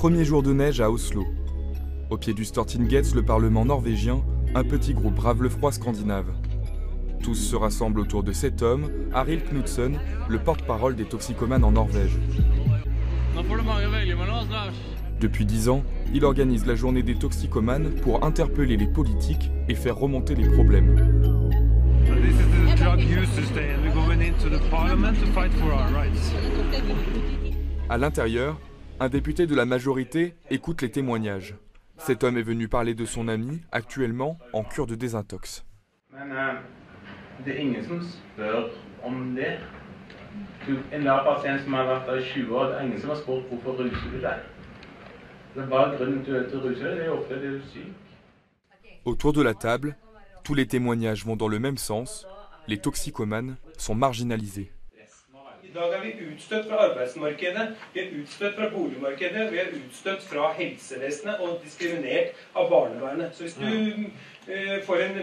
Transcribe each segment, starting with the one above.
Premier jour de neige à Oslo. Au pied du Stortinget, le parlement norvégien, un petit groupe brave le froid scandinave. Tous se rassemblent autour de cet homme, Arild Knudsen, le porte-parole des toxicomanes en Norvège. Depuis 10 ans, il organise la journée des toxicomanes pour interpeller les politiques et faire remonter les problèmes. À l'intérieur, un député de la majorité écoute les témoignages. Cet homme est venu parler de son ami, actuellement en cure de désintox. Autour de la table, tous les témoignages vont dans le même sens. Les toxicomanes sont marginalisés. I dag er vi utstøtt fra arbeidsmarkedet, vi er utstøtt fra boligmarkedet, vi er utstøtt fra helsevesenet og diskriminert av barnevernet. Så hvis du får en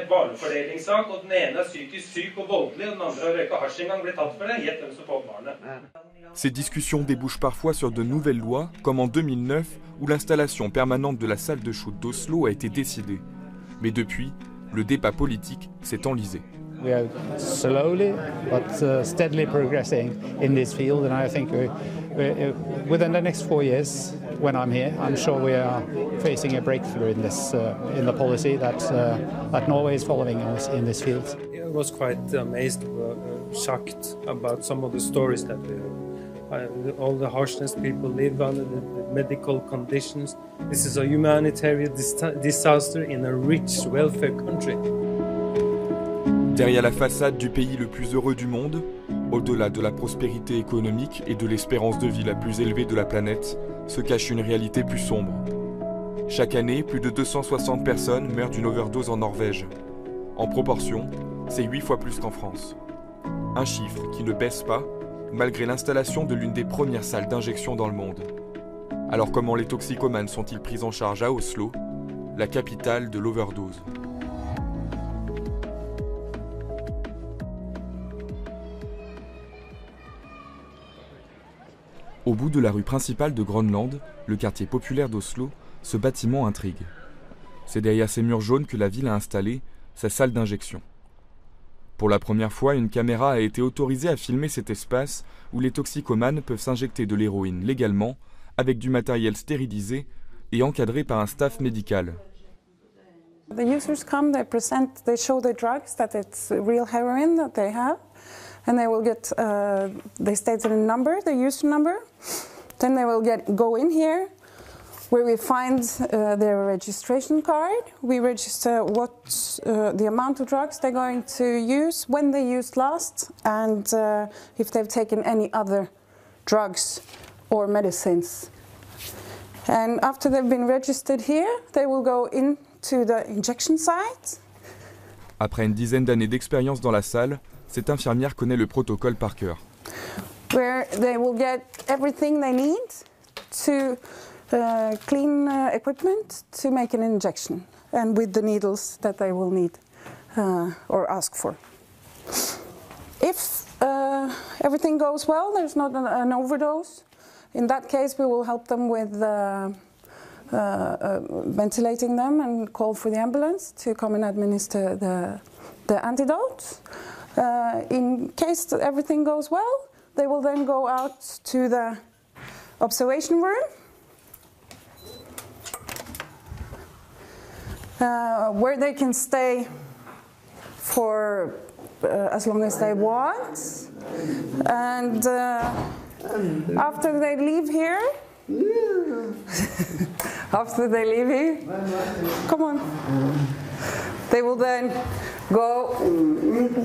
barnefordelingssak, og den ene er psykisk syk og voldelig, og den andre har røyka hasj en gang, blir tatt for det, gjett hvem som får barnet. Ces discussions débouchent parfois sur de nouvelles lois, comme en 2009, où l'installation permanente de la salle de shoot d'Oslo a été décidée. Mais depuis, le débat politique s'est enlisé. We are slowly but steadily progressing in this field, and I think within the next 4 years, when I'm here, I'm sure we are facing a breakthrough in this in the policy that Norway is following in this field. I was quite amazed, shocked about some of the stories that all the harshness people live under, the medical conditions. This is a humanitarian disaster in a rich welfare country. Derrière la façade du pays le plus heureux du monde, au-delà de la prospérité économique et de l'espérance de vie la plus élevée de la planète, se cache une réalité plus sombre. Chaque année, plus de 260 personnes meurent d'une overdose en Norvège. En proportion, c'est 8 fois plus qu'en France. Un chiffre qui ne baisse pas, malgré l'installation de l'une des premières salles d'injection dans le monde. Alors comment les toxicomanes sont-ils pris en charge à Oslo, la capitale de l'overdose ? Au bout de la rue principale de Groenland, le quartier populaire d'Oslo, ce bâtiment intrigue. C'est derrière ces murs jaunes que la ville a installé sa salle d'injection. Pour la première fois, une caméra a été autorisée à filmer cet espace où les toxicomanes peuvent s'injecter de l'héroïne légalement, avec du matériel stérilisé et encadré par un staff médical. The users come, they show the drugs that it's real heroin that they have. And they will get, they state the number, the user number. Then they will go in here, where we find their registration card. We register what the amount of drugs they're going to use, when they used last, and if they've taken any other drugs or medicines. And after they've been registered here, they will go into the injection site. Après une dizaine d'années d'expérience dans la salle, cette infirmière connaît le protocole par cœur. Where they will get everything they need to clean equipment to make an injection, and with the needles that they will need or ask for. If everything goes well, there's not an overdose. In that case, we will help them with ventilating them and call for the ambulance to come and administer the antidote. In case that everything goes well, they will then go out to the observation room, where they can stay for as long as they want. And after they leave here, come on, they will then go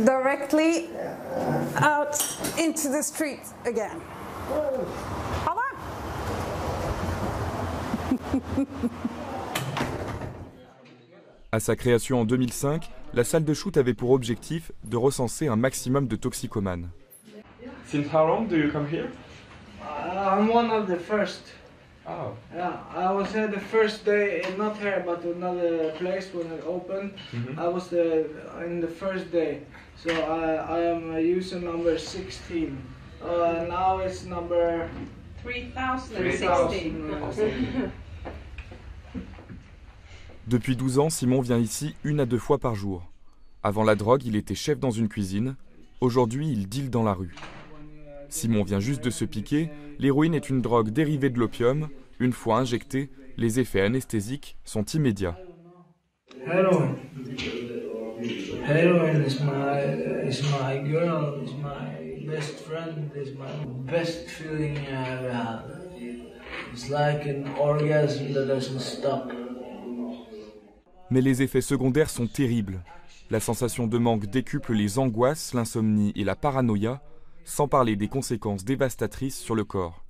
directly out into the street again. À sa création en 2005, la salle de shoot avait pour objectif de recenser un maximum de toxicomanes. Since how long do you come here? I'm one of the first. Oh. Yeah, I was here the first day, not here, but another place when it opened. I was in the first day, so I am user number 16. Now it's number 3060. Depuis 12 ans, Simon vient ici 1 à 2 fois par jour. Avant la drogue, il était chef dans une cuisine. Aujourd'hui, il deal dans la rue. Simon vient juste de se piquer. L'héroïne est une drogue dérivée de l'opium. Une fois injectée, les effets anesthésiques sont immédiats. Heroin. Heroin is my girl, is my best friend, is my best feeling I ever had. It's like an orgasm that doesn't stop. Mais les effets secondaires sont terribles. La sensation de manque décuple les angoisses, l'insomnie et la paranoïa, sans parler des conséquences dévastatrices sur le corps.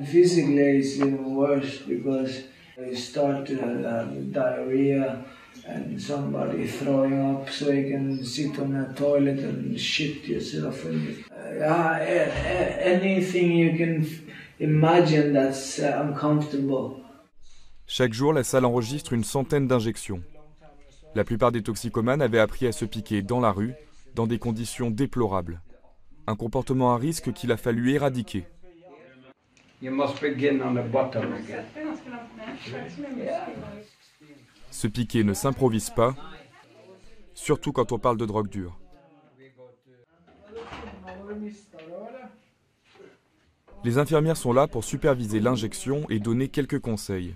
Physically it's even worse because you start to have diarrhea and somebody throwing up so you can sit on a toilet and shit yourself and anything you can imagine that's uncomfortable. Chaque jour, la salle enregistre une centaine d'injections. La plupart des toxicomanes avaient appris à se piquer dans la rue, dans des conditions déplorables. Un comportement à risque qu'il a fallu éradiquer. Se piquer ne s'improvise pas, surtout quand on parle de drogue dure. Les infirmières sont là pour superviser l'injection et donner quelques conseils.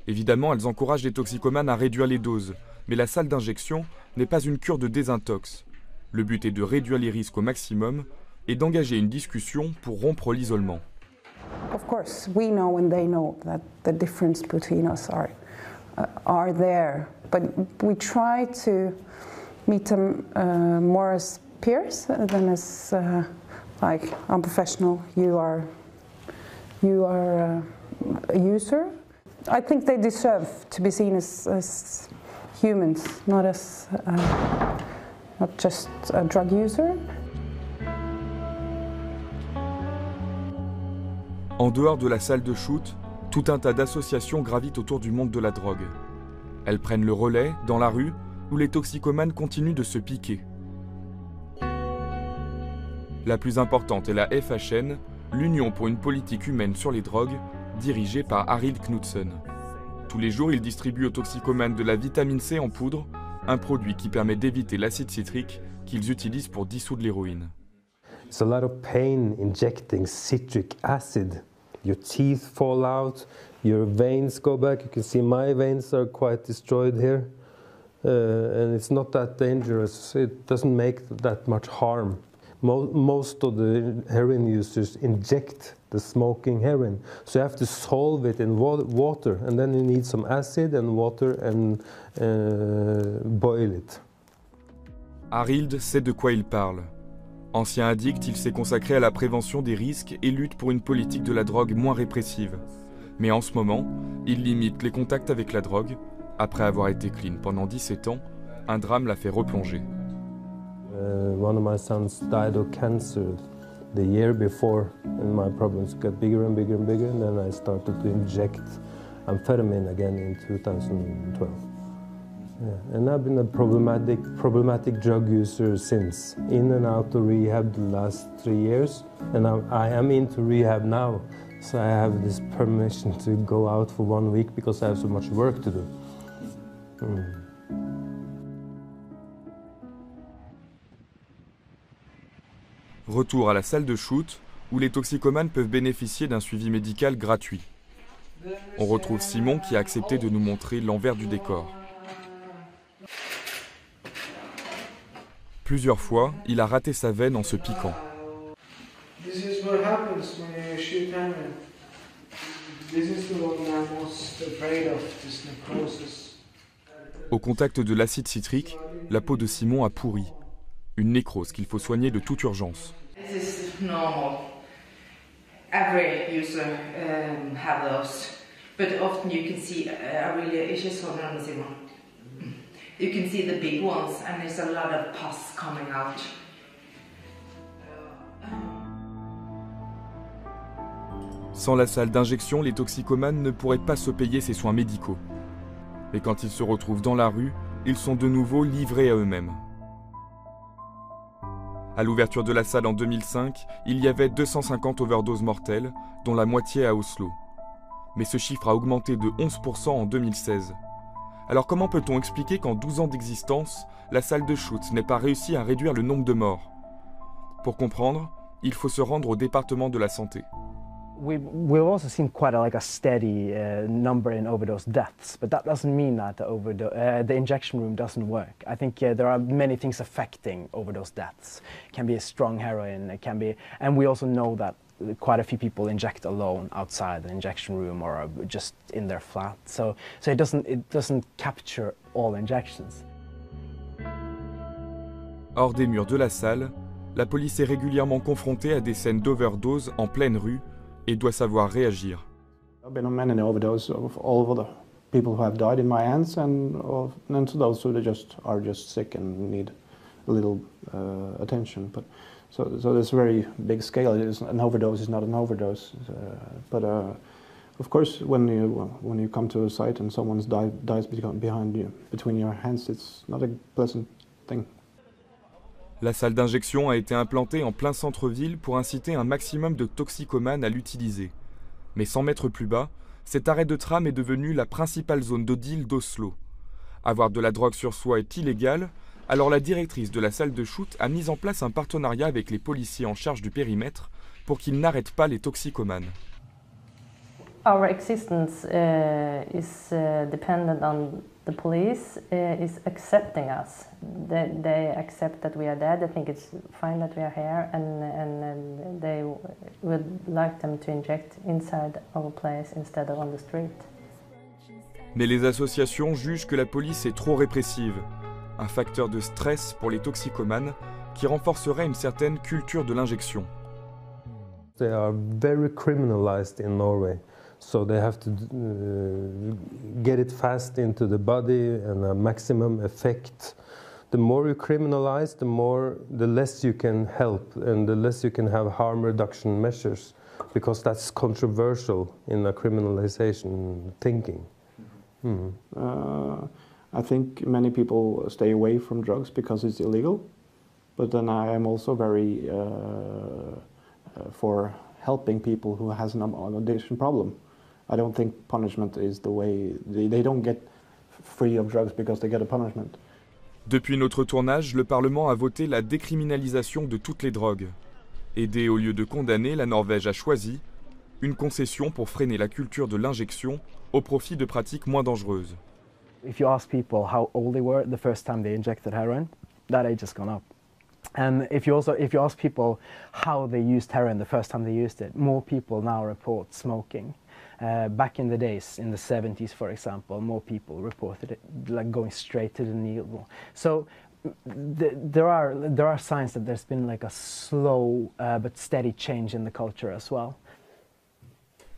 Évidemment, elles encouragent les toxicomanes à réduire les doses, mais la salle d'injection n'est pas une cure de désintox. Le but est de réduire les risques au maximum et d'engager une discussion pour rompre l'isolement. Of course, we know and they know that the difference between us are there, but we try to meet them more as peers than as like I'm professional. You are a user. I think they deserve to be seen as humans, not just a drug user. En dehors de la salle de shoot, tout un tas d'associations gravitent autour du monde de la drogue. Elles prennent le relais dans la rue où les toxicomanes continuent de se piquer. La plus importante est la FHN, l'Union pour une politique humaine sur les drogues, dirigée par Arild Knudsen. Tous les jours, il distribue aux toxicomanes de la vitamine C en poudre, un produit qui permet d'éviter l'acide citrique qu'ils utilisent pour dissoudre l'héroïne. It's a lot of pain injecting citric acid. Your teeth fall out, your veins go back. You can see my veins are quite destroyed here. And it's not that dangerous. It doesn't make that much harm. Most of the heroin users inject the smoking heroin. So you have to solve it in water, and then you need some acid and water and boil it. Arild sait de quoi il parle. Ancien addict, il s'est consacré à la prévention des risques et lutte pour une politique de la drogue moins répressive. Mais en ce moment, il limite les contacts avec la drogue. Après avoir été clean pendant 17 ans, un drame l'a fait replonger. One of my sons died of cancer the year before, and my problems got bigger and bigger and bigger, and then I started to inject amphetamine again in 2012. Yeah. And I've been a problematic drug user since, in and out of rehab the last 3 years, and I am into rehab now, so I have this permission to go out for 1 week because I have so much work to do. Retour à la salle de shoot, où les toxicomanes peuvent bénéficier d'un suivi médical gratuit. On retrouve Simon qui a accepté de nous montrer l'envers du décor. Plusieurs fois, il a raté sa veine en se piquant. Au contact de l'acide citrique, la peau de Simon a pourri. Une nécrose qu'il faut soigner de toute urgence. This is normal. Every user have those, but often you can see really issues from Simon. You can see the big ones, and there's a lot of pus coming out. Sans la salle d'injection, les toxicomanes ne pourraient pas se payer ces soins médicaux. Mais quand ils se retrouvent dans la rue, ils sont de nouveau livrés à eux-mêmes. À l'ouverture de la salle en 2005, il y avait 250 overdoses mortelles, dont la moitié à Oslo. Mais ce chiffre a augmenté de 11% en 2016. Alors comment peut-on expliquer qu'en 12 ans d'existence, la salle de shoot n'ait pas réussi à réduire le nombre de morts? Pour comprendre, il faut se rendre au département de la santé. We've also seen quite a steady number in overdose deaths, but that doesn't mean that the injection room doesn't work. I think there are many things affecting overdose deaths. It can be a strong heroin, it can be, and we also know that quite a few people inject alone outside the injection room or just in their flat. So it doesn't capture all injections. Hors des murs de la salle, la police est régulièrement confrontée à des scènes d'overdose en pleine rue et doit savoir réagir. I've been on many overdoses of all of the people who have died in my hands, and to those who are just sick and need a little attention. But so there's a very big scale. An overdose is not an overdose. But of course, when you come to a site and someone dies between your hands, it's not a pleasant thing. La salle d'injection a été implantée en plein centre-ville pour inciter un maximum de toxicomanes à l'utiliser. Mais 100 mètres plus bas, cet arrêt de tram est devenu la principale zone de deal d'Oslo. Avoir de la drogue sur soi est illégal, alors la directrice de la salle de shoot a mis en place un partenariat avec les policiers en charge du périmètre pour qu'ils n'arrêtent pas les toxicomanes. Our existence is dependent on the police is accepting us. They accept that we are there. They think it's fine that we are here, and they would like them to inject inside our place instead of on the street. Mais les associations jugent que la police est trop répressive, un facteur de stress pour les toxicomanes qui renforcerait une certaine culture de l'injection. They are very criminalized in Norway. So they have to get it fast into the body and a maximum effect. The more you criminalize, the less you can help and the less you can have harm reduction measures, because that's controversial in a criminalization thinking. I think many people stay away from drugs because it's illegal, but then I am also very for helping people who has an addiction problem. I don't think punishment is the way. They don't get free of drugs because they get a punishment. Depuis notre tournage, le Parlement a voté la décriminalisation de toutes les drogues. Aidé au lieu de condamner, la Norvège a choisi une concession pour freiner la culture de l'injection au profit de pratiques moins dangereuses. If you ask people how old they were the first time they injected heroin, that age has gone up. And if you ask people how they used heroin the first time they used it, more people now report smoking. Back in the days, in the 70s, for example, more people reported it like going straight to the needle. So there are signs that there's been like a slow but steady change in the culture as well.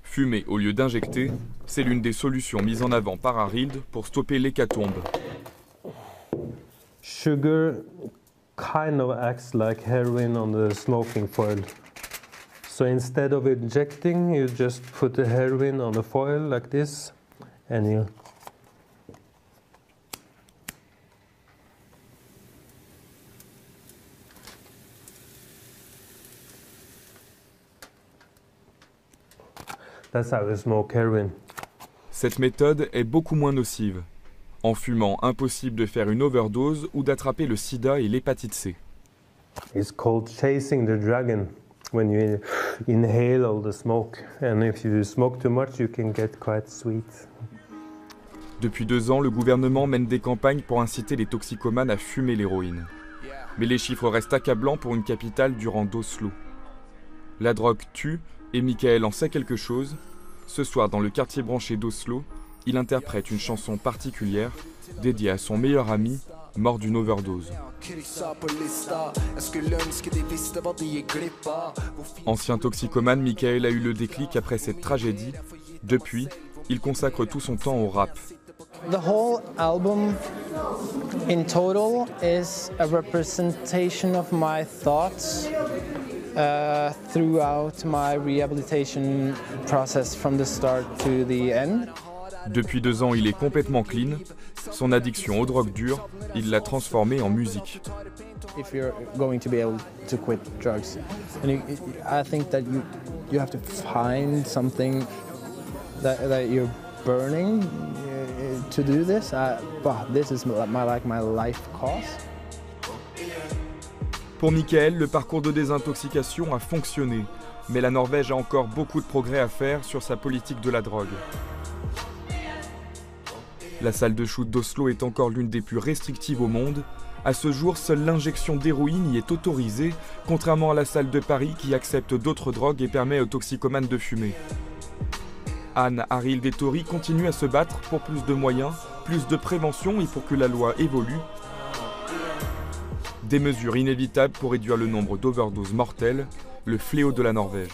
Fumer au lieu d'injecter, c'est l'une des solutions mises en avant par Arild pour stopper l'hécatombe. Sugar kind of acts like heroin on the smoking foil. So instead of injecting, you just put the heroin on the foil like this, and you that's how you smoke heroin. Cette méthode est beaucoup moins nocive. En fumant, impossible de faire une overdose ou d'attraper le sida et l'hépatite C. It's called chasing the dragon. When you inhale all the smoke, and if you smoke too much, you can get quite sweet. Depuis 2 ans, le gouvernement mène des campagnes pour inciter les toxicomanes à fumer l'héroïne. Mais les chiffres restent accablants pour une capitale du rang d'Oslo. La drogue tue, et Mikael en sait quelque chose. Ce soir, dans le quartier branché d'Oslo, il interprète une chanson particulière, dédiée à son meilleur ami, mort d'une overdose. Ancien toxicomane, Mikael a eu le déclic après cette tragédie. Depuis, il consacre tout son temps au rap. The whole album in total is a representation of my thoughts throughout my rehabilitation process from the start to the end. Depuis 2 ans, il est complètement clean. Son addiction aux drogues dures, il l'a transformée en musique. If you're going to be able to quit drugs, and I think that you have to find something that you're burning to do this. But this is my life cause. Pour Mikael, le parcours de désintoxication a fonctionné, mais la Norvège a encore beaucoup de progrès à faire sur sa politique de la drogue. La salle de shoot d'Oslo est encore l'une des plus restrictives au monde. À ce jour, seule l'injection d'héroïne y est autorisée, contrairement à la salle de Paris qui accepte d'autres drogues et permet aux toxicomanes de fumer. Anne, Arild et Tori continuent à se battre pour plus de moyens, plus de prévention et pour que la loi évolue. Des mesures inévitables pour réduire le nombre d'overdoses mortelles, le fléau de la Norvège.